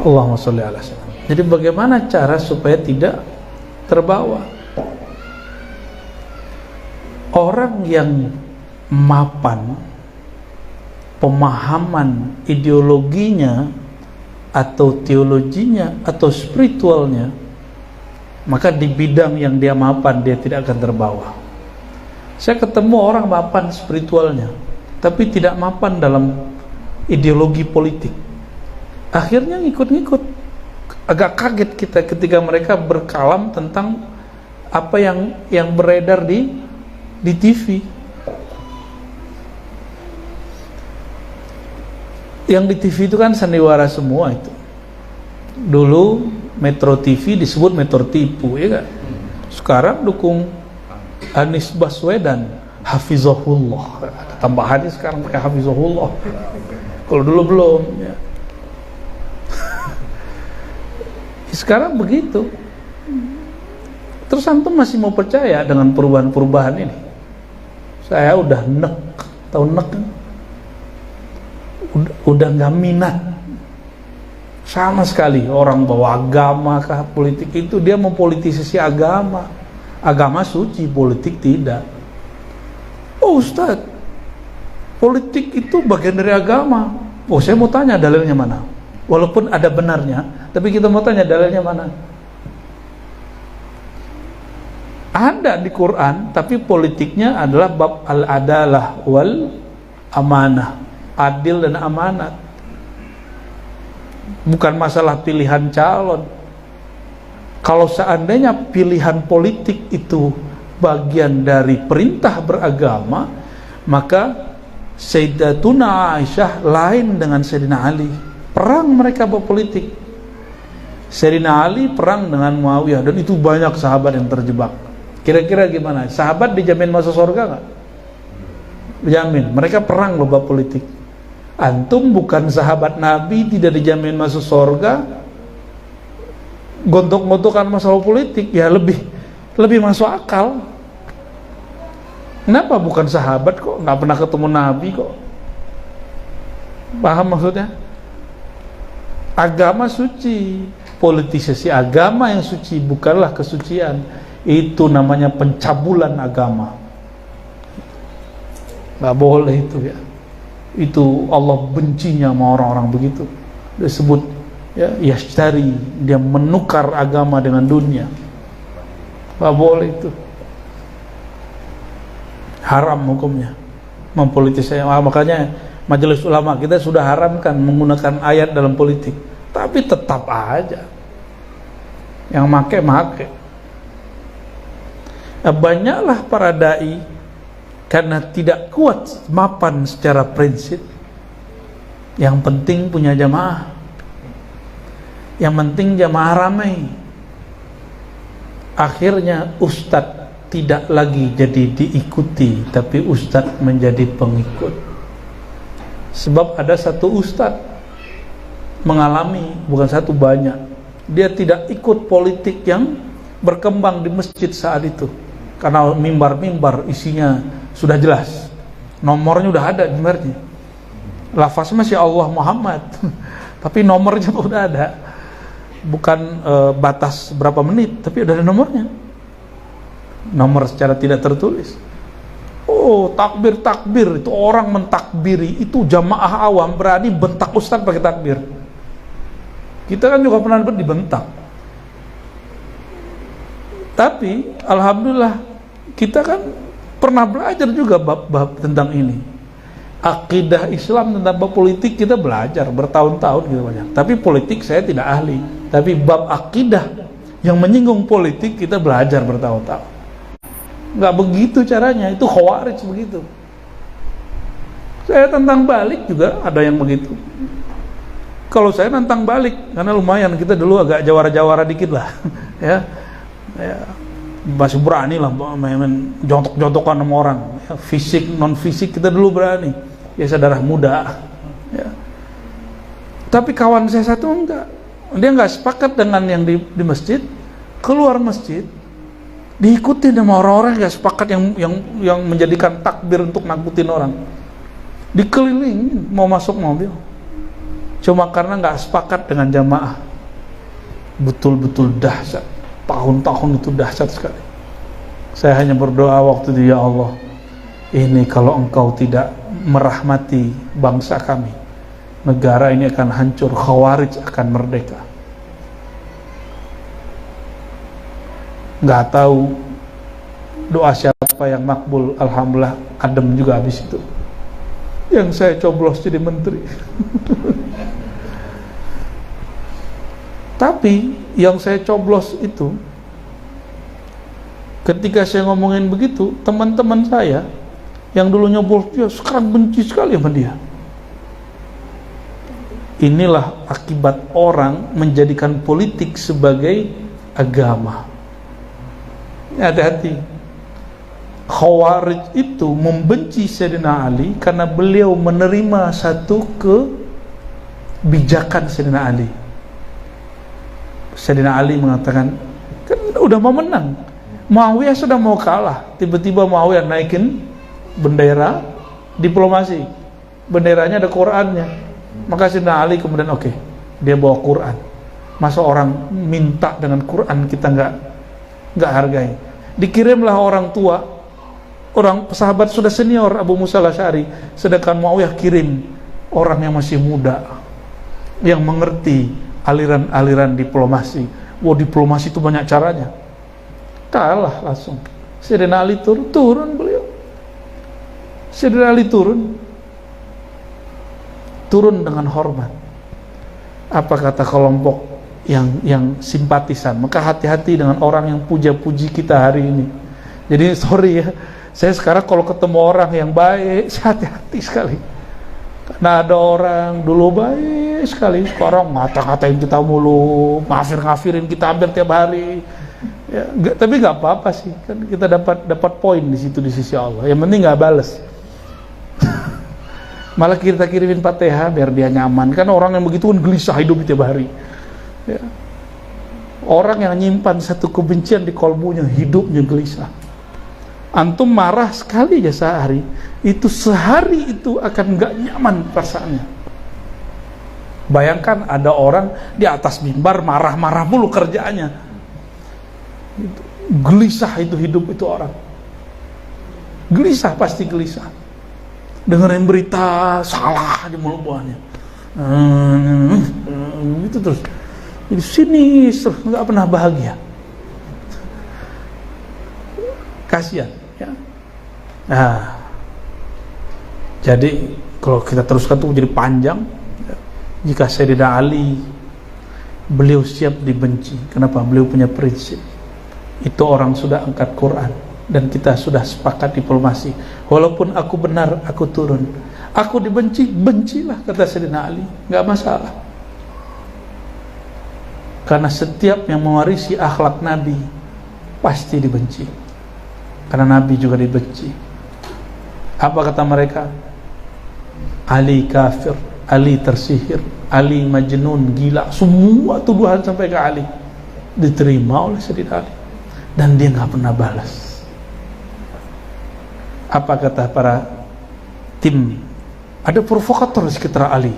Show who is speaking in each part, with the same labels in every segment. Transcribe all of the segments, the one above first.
Speaker 1: Allahumma sholli ala sayyidina. Jadi bagaimana cara supaya tidak terbawa? Orang yang mapan pemahaman ideologinya atau teologinya atau spiritualnya, maka di bidang yang dia mapan dia tidak akan terbawa. Saya ketemu orang mapan spiritualnya tapi tidak mapan dalam ideologi politik, akhirnya ngikut-ngikut. Agak kaget kita ketika mereka berkalam tentang apa yang beredar di TV. Yang di TV itu kan sandiwara semua itu. Dulu Metro TV disebut Metro Tipu, ya kan? Sekarang dukung Anies Baswedan, Hafizahullah. Tambahannya sekarang pakai Hafizahullah. Kalau dulu belum, ya. Sekarang begitu. Terus antum masih mau percaya dengan perubahan-perubahan ini? Saya udah nek, tahu nek kan? Udah nggak minat sama sekali orang bawa agama kah politik itu. Dia mempolitisasi agama. Agama suci, politik tidak. Oh Ustaz, politik itu bagian dari agama. Oh, saya mau tanya dalilnya mana? Walaupun ada benarnya, tapi kita mau tanya dalilnya mana? Ada di Quran, tapi politiknya adalah bab al-adalah wal amanah, adil dan amanat. Bukan masalah pilihan calon. Kalau seandainya pilihan politik itu bagian dari perintah beragama, maka Sayyidatuna Aisyah lain dengan Sayyidina Ali. Perang mereka berpolitik. Sayyidina Ali perang dengan Muawiyah, dan itu banyak sahabat yang terjebak. Kira-kira gimana? Sahabat dijamin masuk surga nggak? Dijamin. Mereka perang lomba politik. Antum bukan sahabat Nabi, tidak dijamin masuk surga, gontok-gontokan masalah politik, ya lebih masuk akal. Kenapa bukan sahabat kok, nggak pernah ketemu Nabi kok? Paham maksudnya? Agama suci, politisasi agama yang suci bukanlah kesucian. Itu namanya pencabulan agama. Nggak boleh itu, ya. Itu Allah bencinya sama orang-orang begitu. Disebut ya, yashtari, dia menukar agama dengan dunia. Nggak boleh itu. Haram hukumnya mempolitisasi. Makanya Majelis Ulama kita sudah haramkan menggunakan ayat dalam politik, tapi tetap aja yang make. Banyaklah para dai karena tidak kuat mapan secara prinsip. Yang penting punya jamaah, yang penting jamaah ramai. Akhirnya ustadz tidak lagi jadi diikuti, tapi ustadz menjadi pengikut. Sebab ada satu ustadz mengalami, bukan satu, banyak, dia tidak ikut politik yang berkembang di masjid saat itu, karena mimbar-mimbar isinya sudah jelas, nomornya udah ada mimbarnya, lafaznya masih Allah Muhammad tapi nomornya udah ada, bukan batas berapa menit, tapi udah ada nomornya, nomor secara tidak tertulis. Oh, takbir itu orang mentakbiri, itu jamaah awam berani bentak ustaz pakai takbir. Kita kan juga pernah dibentak. Tapi alhamdulillah kita kan pernah belajar juga bab-bab tentang ini. Akidah Islam tentang bab politik kita belajar bertahun-tahun gitu banyak. Tapi politik saya tidak ahli. Tapi bab akidah yang menyinggung politik kita belajar bertahun-tahun. Nggak begitu caranya, itu khawarij begitu. Saya tentang balik juga ada yang begitu. Kalau saya tentang balik, karena lumayan kita dulu agak jawara-jawara dikit lah, ya masih berani lah main jontok-jontokan sama orang, ya, fisik non fisik kita dulu berani, biasa darah muda, ya. Tapi kawan saya satu enggak, dia nggak sepakat dengan yang di masjid, keluar masjid diikuti sama orang-orang yang sepakat, yang menjadikan takbir untuk nakutin orang, dikelilingin mau masuk mobil. cuma karena nggak sepakat dengan jamaah. Betul-betul dahsyat, tahun-tahun itu dahsyat sekali. Saya hanya berdoa waktu itu, ya Allah, ini kalau Engkau tidak merahmati bangsa kami, negara ini akan hancur, Khawarij akan merdeka. Nggak tahu doa siapa yang makbul, alhamdulillah adem juga habis itu. Yang saya coblos jadi menteri. Tapi yang saya coblos itu, ketika saya ngomongin begitu, teman-teman saya yang dulu nyoblos dia sekarang benci sekali sama dia. Inilah akibat orang menjadikan politik sebagai agama. Hati-hati. Khawarij itu membenci Sayyidina Ali karena beliau menerima satu kebijakan Sayyidina Ali. Sayyidina Ali mengatakan, kan udah mau menang, Muawiyah sudah mau kalah, tiba-tiba Muawiyah naikin bendera diplomasi, benderanya ada Qurannya. Maka Sayyidina Ali kemudian oke, dia bawa Quran. Masa orang minta dengan Quran kita nggak hargai. Dikirimlah orang tua, orang sahabat sudah senior Abu Musa al-Asy'ari, sedangkan Muawiyah kirim orang yang masih muda, yang mengerti aliran-aliran diplomasi. Wah, diplomasi itu banyak caranya. Kalah langsung. Sayyidina Ali turun beliau. Sayyidina Ali turun dengan hormat. Apa kata kelompok yang simpatisan? Maka hati-hati dengan orang yang puja-puji kita hari ini. Jadi sorry ya, saya sekarang kalau ketemu orang yang baik, saya hati-hati sekali. Karena ada orang dulu baik sekali, sekarang ngata-ngatain kita mulu, ngafir-ngafirin kita hampir tiap hari. Ya, tapi nggak apa-apa sih, kan kita dapat poin di situ di sisi Allah. Yang penting nggak balas. Malah kita kirimin Fatihah biar dia nyaman. Kan orang yang begitu kan gelisah hidup tiap hari. Ya. Orang yang nyimpan satu kebencian di kolbunya, hidupnya gelisah. Antum marah sekali ya sehari, itu sehari itu akan nggak nyaman perasaannya. Bayangkan ada orang di atas mimbar marah-marah mulu kerjaannya, gelisah itu hidup itu orang. Gelisah, pasti gelisah. Dengerin berita salah aja mulu buahnya, gitu terus. Jadi sinis, nggak pernah bahagia. Kasihan ya. Nah, jadi kalau kita teruskan tuh jadi panjang. Jika Sayyidina Ali, beliau siap dibenci. Kenapa? Beliau punya prinsip. Itu orang sudah angkat Quran dan kita sudah sepakat diplomasi. Walaupun aku benar, aku turun. Aku dibenci, bencilah, kata Sayyidina Ali, nggak masalah. Karena setiap yang mewarisi akhlak Nabi pasti dibenci. Karena Nabi juga dibenci. Apa kata mereka? Ali kafir, Ali tersihir, Ali majnun, gila. Semua tuduhan sampai ke Ali diterima oleh Sayyidina Ali, dan dia nggak pernah balas. Apa kata para tim? Ada provokator di sekitar Ali.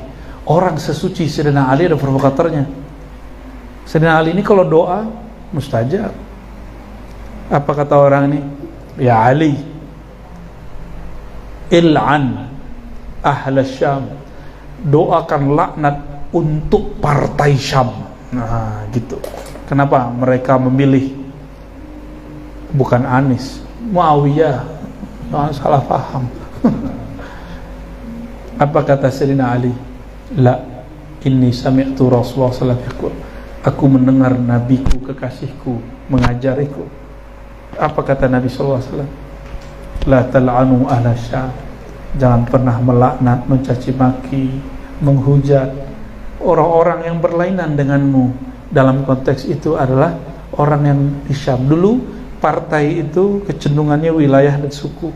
Speaker 1: Orang sesuci Sayyidina Ali ada provokatornya. Sayyidina Ali ini kalau doa mustajab. Apa kata orang ini? Ya Ali, il'an ahla Syam, doakan laknat untuk partai Syam. Nah gitu. Kenapa? Mereka memilih bukan Anis, Muawiyah. Salah paham. Apa kata Sayyidina Ali? La, inni sami'tu Rasulullah sallallahu alaihi wasallam. Aku mendengar nabiku, kekasihku mengajariku. Apa kata Nabi sallallahu alaihi wasallam? La tal'anu ahla Syam. Jangan pernah melaknat, mencaci maki, menghujat orang-orang yang berlainan denganmu. Dalam konteks itu adalah orang yang di Syam. Dulu partai itu kecenderungannya wilayah dan suku.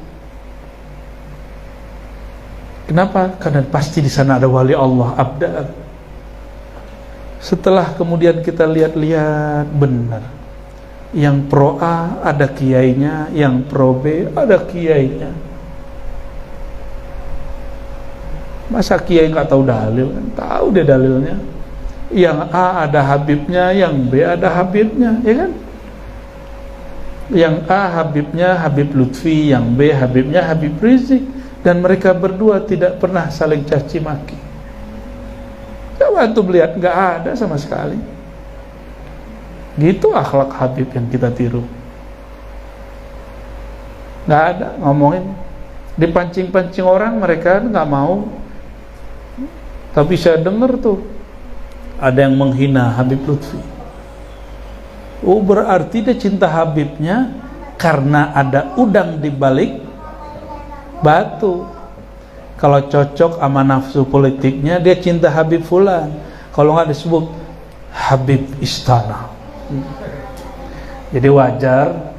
Speaker 1: Kenapa? Karena pasti di sana ada wali Allah, abdal. Setelah kemudian kita lihat-lihat, benar. Yang pro A ada kiainya, yang pro B ada kiainya. Masa kiai nggak tahu dalil? Kan tahu dia dalilnya. Yang A ada Habibnya, yang B ada Habibnya, ya kan? Yang A Habibnya Habib Lutfi, yang B Habibnya Habib Rizik, dan mereka berdua tidak pernah saling caci maki. Coba antum lihat, nggak ada sama sekali. Gitu akhlak Habib yang kita tiru. Nggak ada, ngomongin dipancing-pancing orang, mereka nggak mau. Tapi saya dengar tuh ada yang menghina Habib Lutfi. Oh, berarti dia cinta Habibnya karena ada udang di balik batu. Kalau cocok sama nafsu politiknya, dia cinta Habib fulan. Kalau nggak disebut Habib Istana. Jadi wajar.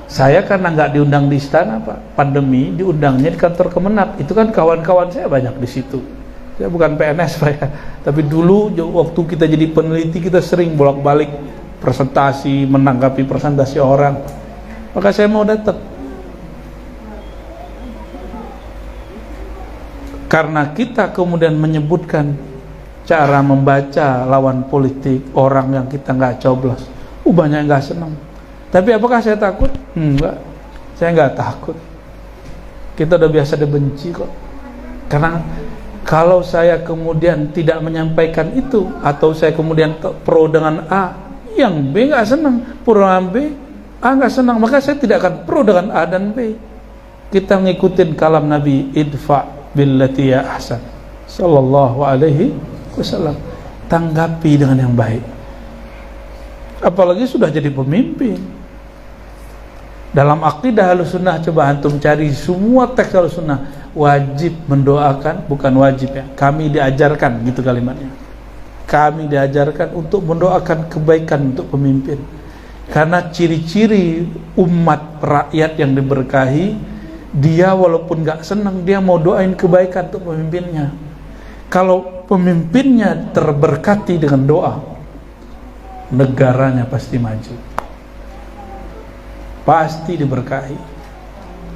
Speaker 1: Saya karena nggak diundang di istana, Pak, pandemi, diundangnya di kantor Kemenang. Itu kan kawan-kawan saya banyak di situ. Saya bukan PNS, Pak, ya. Tapi dulu waktu kita jadi peneliti, kita sering bolak-balik presentasi, menanggapi presentasi orang. Maka saya mau datang. Karena kita kemudian menyebutkan cara membaca lawan politik orang yang kita nggak coblos. Banyak yang nggak senang. Tapi apakah saya takut? Enggak, saya nggak takut. Kita udah biasa dibenci kok. Karena kalau saya kemudian tidak menyampaikan itu, atau saya kemudian pro dengan A, yang B nggak senang, pro dengan B, A nggak senang, maka saya tidak akan pro dengan A dan B. Kita ngikutin kalam Nabi, idfa billati ya ahsan, sallallahu alaihi wasallam. Tanggapi dengan yang baik. Apalagi sudah jadi pemimpin. Dalam akidah Ahlussunnah, coba antum cari semua teks Ahlussunnah, wajib mendoakan, bukan wajib ya, kami diajarkan, gitu kalimatnya. Kami diajarkan untuk mendoakan kebaikan untuk pemimpin. Karena ciri-ciri umat rakyat yang diberkahi, dia walaupun gak senang, dia mau doain kebaikan untuk pemimpinnya. Kalau pemimpinnya terberkati dengan doa, negaranya pasti maju, pasti diberkahi,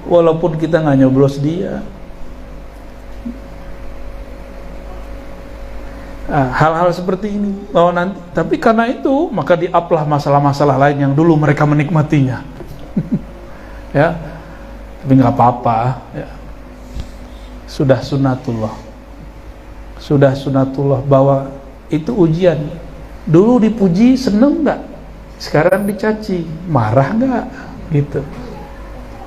Speaker 1: walaupun kita nggak nyoblos dia. Hal-hal seperti ini nanti, tapi karena itu maka diaplah masalah-masalah lain yang dulu mereka menikmatinya. Ya, tapi nggak apa-apa ya. Sudah sunatullah bahwa itu ujian. Dulu dipuji seneng nggak, sekarang dicaci marah nggak, gitu.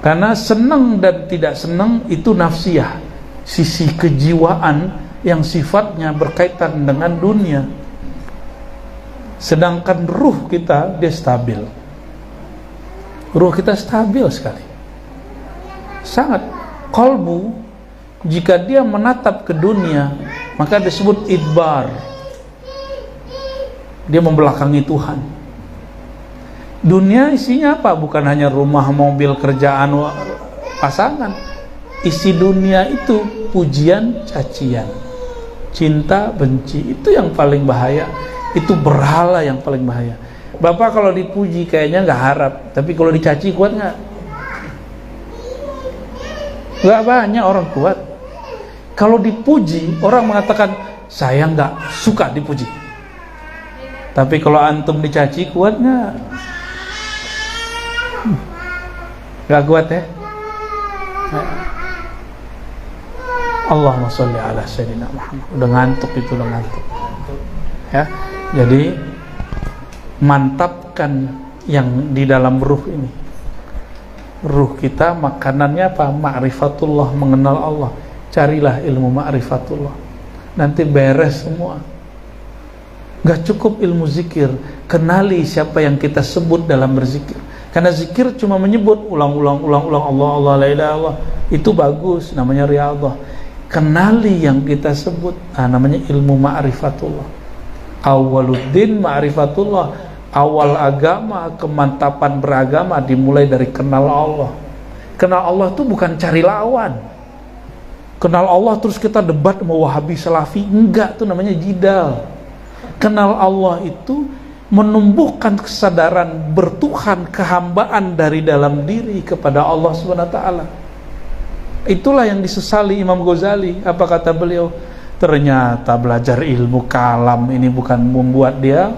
Speaker 1: Karena senang dan tidak senang itu nafsiyah, sisi kejiwaan yang sifatnya berkaitan dengan dunia. Sedangkan ruh kita dia stabil. Ruh kita stabil sekali, sangat. Qalbu, jika dia menatap ke dunia, maka disebut idbar, dia membelakangi Tuhan. Dunia isinya apa? Bukan hanya rumah, mobil, kerjaan, pasangan. Isi dunia itu pujian, cacian, cinta, benci. Itu yang paling bahaya. Itu berhala yang paling bahaya. Bapak kalau dipuji kayaknya nggak harap, tapi kalau dicaci kuat nggak? Nggak banyak orang kuat. Kalau dipuji, orang mengatakan saya nggak suka dipuji. Tapi kalau antum dicaci kuat nggak? Gak kuat ya. Allahumma sholli ala sayyidina Muhammad. Udah ngantuk itu, udah ngantuk ya. Jadi mantapkan yang di dalam ruh ini. Ruh kita makanannya apa? Ma'rifatullah, mengenal Allah. Carilah ilmu ma'rifatullah, nanti beres semua. Gak cukup ilmu zikir, kenali siapa yang kita sebut dalam berzikir. Karena zikir cuma menyebut ulang-ulang Allah, la ilaha illallah, itu bagus, namanya riyadhah. Kenali yang kita sebut, namanya ilmu ma'rifatullah. Awaluddin ma'rifatullah, awal agama, kemantapan beragama dimulai dari kenal Allah. Kenal Allah itu bukan cari lawan. Kenal Allah terus kita debat mau Wahabi Salafi, enggak, itu namanya jidal. Kenal Allah itu menumbuhkan kesadaran bertuhan, kehambaan dari dalam diri kepada Allah Subhanahu wa taala. Itulah yang disesali Imam Ghazali. Apa kata beliau? Ternyata belajar ilmu kalam ini bukan membuat dia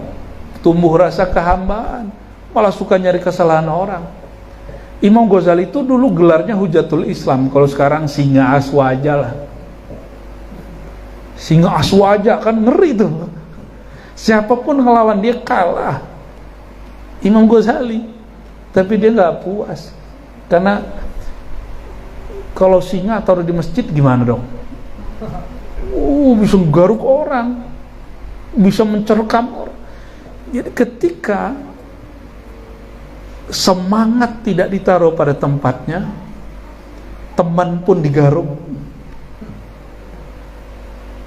Speaker 1: tumbuh rasa kehambaan, malah suka nyari kesalahan orang. Imam Ghazali itu dulu gelarnya Hujatul Islam. Kalau sekarang Singa Aswaja lah. Singa Aswaja kan ngeri tuh. Siapapun ngelawan dia kalah. Imam Ghazali. Tapi dia nggak puas. Karena kalau singa taruh di masjid gimana dong? Bisa garuk orang, bisa mencerkam orang. Jadi ketika semangat tidak ditaruh pada tempatnya, teman pun digaruk,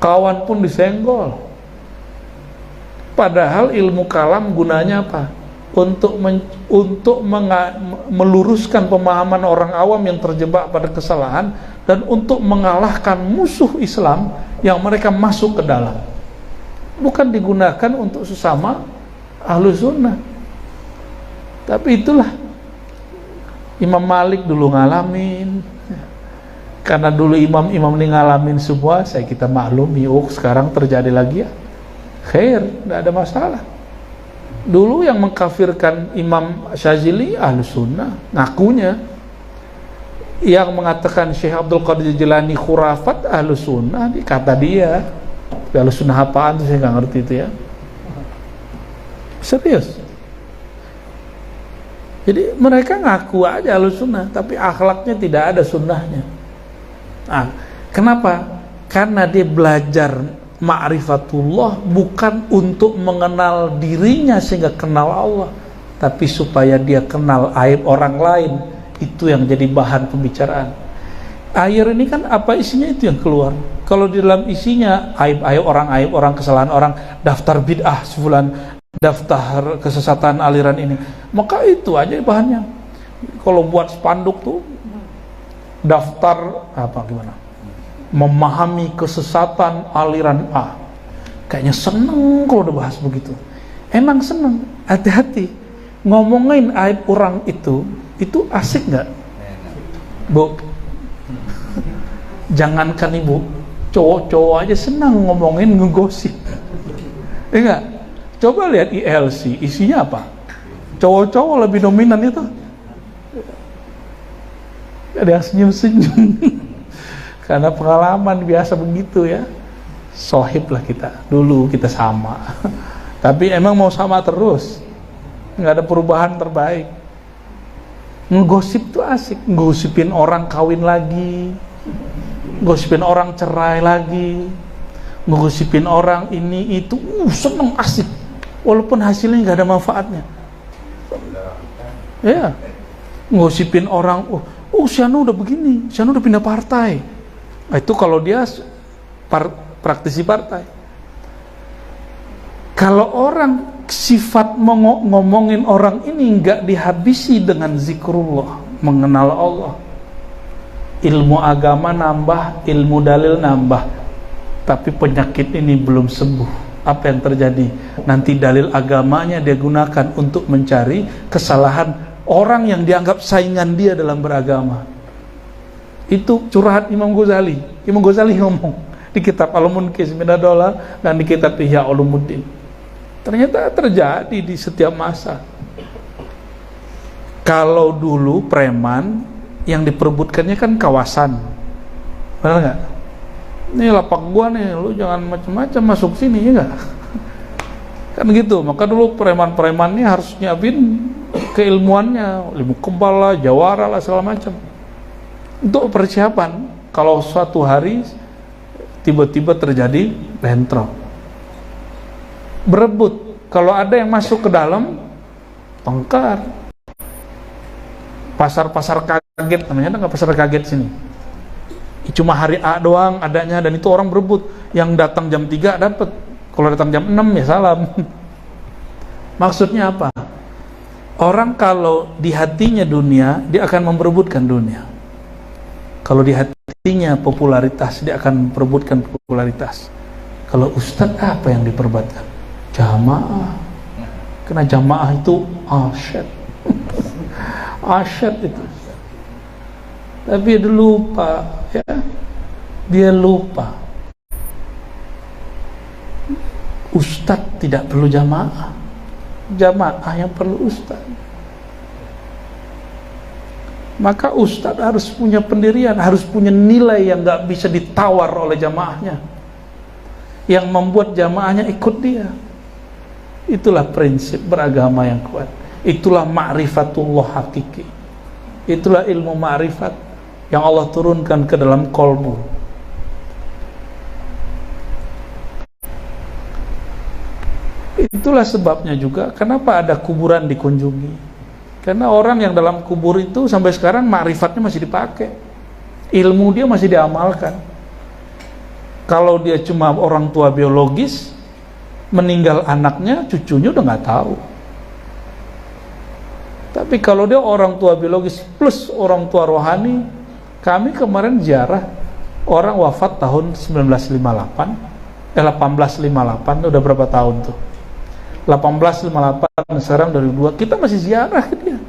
Speaker 1: kawan pun disenggol. Padahal ilmu kalam gunanya apa? Untuk meluruskan pemahaman orang awam yang terjebak pada kesalahan, dan untuk mengalahkan musuh Islam yang mereka masuk ke dalam. Bukan digunakan untuk sesama ahlu sunnah. Tapi itulah Imam Malik dulu ngalamin. Karena dulu imam-imam ini ngalamin semua, kita maklumi. Sekarang terjadi lagi ya, khair, tidak ada masalah. Dulu yang mengkafirkan Imam Syazili ahlu sunnah, ngakunya. Yang mengatakan Syekh Abdul Qadir Jilani khurafat ahlu sunnah, kata dia. Ahlu sunnah apaan tuh, saya nggak ngerti itu ya. Serius. Jadi mereka ngaku aja ahlu sunnah, tapi akhlaknya tidak ada sunnahnya. Nah, kenapa? Karena dia belajar ma'rifatullah bukan untuk mengenal dirinya sehingga kenal Allah, tapi supaya dia kenal aib orang lain. Itu yang jadi bahan pembicaraan. Air ini kan apa isinya, itu yang keluar. Kalau di dalam isinya aib orang, kesalahan orang, daftar bid'ah sebulan, daftar kesesatan aliran ini, maka itu aja bahannya. Kalau buat spanduk tuh daftar apa gimana? Memahami kesesatan aliran A. Kayaknya seneng kalau udah bahas begitu. Emang seneng. Hati-hati. Ngomongin aib orang itu asik nggak, Bu? Jangankan ibu, cowok-cowok aja senang ngomongin, ngegosip. Enggak? Coba lihat ILC, isinya apa? Cowok-cowok lebih dominan itu. Ada yang senyum-senyum. Karena pengalaman biasa begitu ya. Sohib lah kita. Dulu kita sama. Tapi emang mau sama terus. Nggak ada perubahan terbaik. Ngegosip tuh asik. Ngegosipin orang kawin lagi. Ngegosipin orang cerai lagi. Ngegosipin orang ini itu. Seneng, asik. Walaupun hasilnya nggak ada manfaatnya. Ya. Ngegosipin orang. Si Anu udah begini. Si Anu udah pindah partai. Nah, itu kalau dia praktisi partai. Kalau orang sifat ngomongin orang ini nggak dihabisi dengan zikrullah, mengenal Allah, ilmu agama nambah, ilmu dalil nambah, tapi penyakit ini belum sembuh. Apa yang terjadi? Nanti dalil agamanya dia gunakan untuk mencari kesalahan orang yang dianggap saingan dia dalam beragama. Itu curhat Imam Ghazali. Imam Ghazali ngomong di kitab Al-Munkis Minadola dan di kitab Ihya Ulumuddin. Ternyata terjadi di setiap masa. Kalau dulu preman yang diperebutkannya kan kawasan, benar nggak? Ini lapak gua nih, lu jangan macam-macam masuk sini, ya nggak? Kan gitu. Maka dulu preman-preman ini harus nyiapin keilmuannya, ilmu kebal lah, jawara lah, segala macam. Untuk persiapan kalau suatu hari tiba-tiba terjadi bentrok, berebut. Kalau ada yang masuk ke dalam, tengkar. Pasar-pasar kaget namanya, ada nggak pasar kaget sini? Cuma hari A doang adanya, dan itu orang berebut. Yang datang jam 3 dapat, kalau datang jam 6 ya salam. Maksudnya apa? Orang kalau di hatinya dunia, dia akan memperebutkan dunia. Kalau di hatinya popularitas, dia akan memperebutkan popularitas. Kalau ustadz, apa yang diperbatkan? Jamaah. Karena jamaah itu asyad. Asyad itu. Tapi dia lupa, ya. Dia lupa. Ustadz tidak perlu jamaah. Jamaah yang perlu ustadz. Maka ustadz harus punya pendirian, harus punya nilai yang gak bisa ditawar oleh jamaahnya, yang membuat jamaahnya ikut dia. Itulah prinsip beragama yang kuat. Itulah ma'rifatullah hakiki. Itulah ilmu ma'rifat yang Allah turunkan ke dalam kolbu. Itulah sebabnya juga kenapa ada kuburan dikunjungi. Karena orang yang dalam kubur itu sampai sekarang ma'rifatnya masih dipakai, ilmu dia masih diamalkan. Kalau dia cuma orang tua biologis, meninggal anaknya, cucunya udah nggak tahu. Tapi kalau dia orang tua biologis plus orang tua rohani, kami kemarin ziarah orang wafat tahun 1858, 1858, udah berapa tahun tuh? 1858, sekarang 2002, kita masih ziarah ke dia.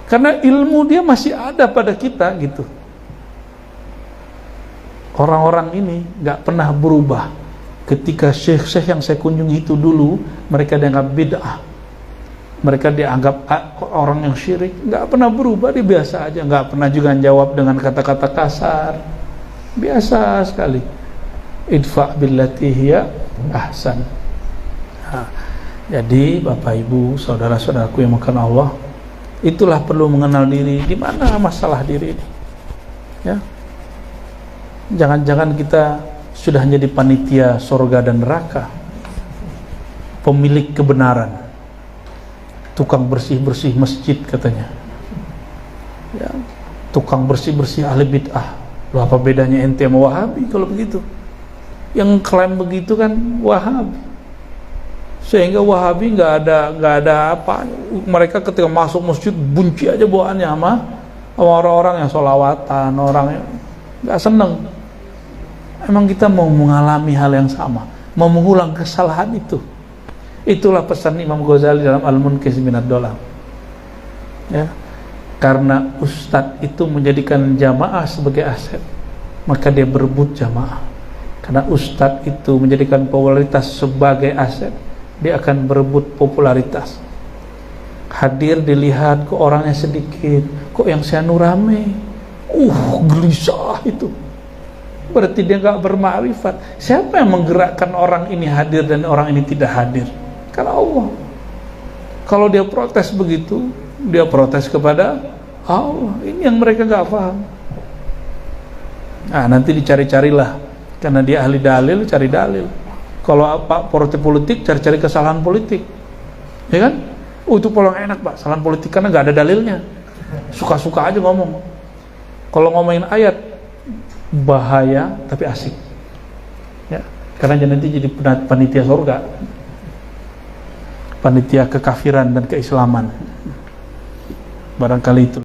Speaker 1: Karena ilmu dia masih ada pada kita gitu. Orang-orang ini nggak pernah berubah. Ketika syekh-syekh yang saya kunjungi itu dulu, mereka dianggap bid'ah, mereka dianggap orang yang syirik, nggak pernah berubah, dia biasa aja, nggak pernah juga jawab dengan kata-kata kasar, biasa sekali. Idfa' billati hiya ahsan. Nah, jadi Bapak Ibu, saudara-saudaraku yang makan Allah, itulah perlu mengenal diri. Di mana masalah diri ini? Ya, jangan-jangan kita sudah menjadi panitia surga dan neraka, pemilik kebenaran, tukang bersih-bersih masjid katanya, ya, tukang bersih-bersih ahli bid'ah. Loh, apa bedanya ente sama Wahabi kalau begitu? Yang klaim begitu kan Wahabi. Sehingga Wahabi nggak ada apa, mereka ketika masuk masjid bunci aja bawaannya sama orang-orang yang sholawatan, orang yang nggak seneng. Emang kita mau mengalami hal yang sama, mau mengulang kesalahan itu? Itulah pesan Imam Ghazali dalam Al-Munqidh Minad Dhalam. Ya, karena ustadz itu menjadikan jamaah sebagai aset, maka dia berebut jamaah. Karena ustadz itu menjadikan popularitas sebagai aset, dia akan berebut popularitas. Hadir dilihat, kok orangnya sedikit, kok yang saya rame, gelisah itu. Berarti dia nggak bermakrifat. Siapa yang menggerakkan orang ini hadir dan orang ini tidak hadir? Karena Allah. Kalau dia protes begitu, dia protes kepada Allah. Ini yang mereka nggak paham. Nah, nanti dicari-carilah, karena dia ahli dalil, cari dalil. Kalau Pak politik, cari-cari kesalahan politik, ya kan? Itu pulang enak Pak, kesalahan politik karena nggak ada dalilnya, suka-suka aja ngomong. Kalau ngomongin ayat, bahaya tapi asik, ya, karena nanti jadi panitia surga, panitia kekafiran dan keislaman, barangkali itu.